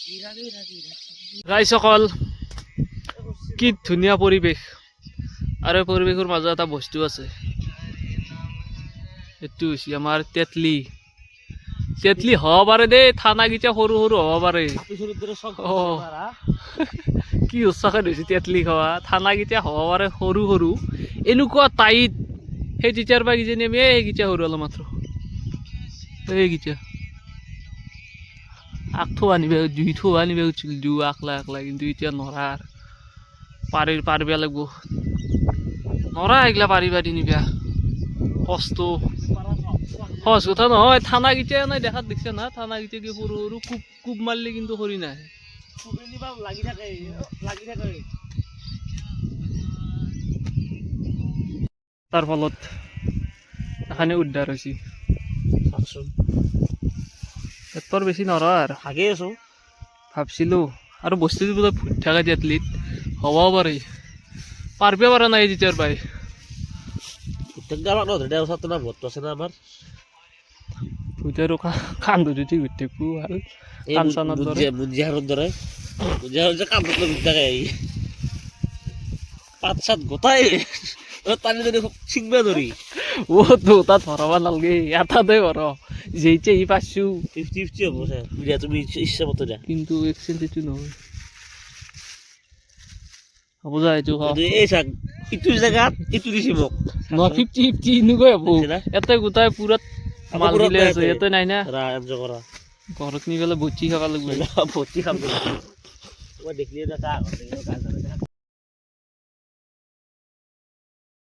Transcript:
ৰাইজসকল কি ধুনীয়া পৰিৱেশ আৰু পৰিৱেশৰ মাজত এটা বস্তু আছে এইটো হৈছে আমাৰ তেতলি তেতলি হ'ব পাৰে দেই থানাকেইটা সৰু সৰু হ'ব পাৰে কি উৎসাহে ধৰিছে তেতলি খোৱা থানাকেইটা হ'ব পাৰে সৰু সৰু এনেকুৱা টাইট সেই তেতিয়াৰ পৰা কিজানি আমি এইকেইটা সৰু অলপ মাত্ৰ এইকেইটা আগ আনিব দুই থো আনিব উঠিছিল দুই আকলা আকলা কিন্তু এতিয়া নৰা পাৰিব লাগিব নৰা এইগিলা পাৰিবা নিবা কষ্ট সহজ কথা নহয় থানাকেইটা নাই দেখাত দেখিছে না থানাকেইটা কি সৰু সৰু কোব মাৰিলে কিন্তু সৰি নাহে তাৰ ফলত এখানে উদ্ধাৰ হৈছে পেটৰ বেছি নৰা আৰু হাগে আছো ভাবছিলো আৰু বস্তুটো বোলে ফুট থাকে তেতলিত হ'বও পাৰে পাৰিব পৰা নাই তেতিয়াৰ পৰাই ভূতেৰো কাণ ধৰি ঘূৰি থাকো আৰু কাণ চানৰ দৰে পাত চাত গোটাই টানি টানি ছিংবা ধৰি ও তো তাত ভৰাব নালাগে এটাতে ভৰ যেইটা ই পাইছো 50-50 হ'ব স্যার দিয়া তুমি ইচ্ছা মতো দিয়া কিন্তু এক্সেন্ট এইটো নহয় হ'ব যা এইটো এই চাক ইটো জায়গা ইটো দিছি মোক ন 50-50 এনেকৈ হ'ব এতে গোটাই পুৰা মাল দিলে আছে এতে নাই না জগৰা ঘৰত নি পেলাই বচি খাব লাগিব বচি খাব মই দেখিলে না কা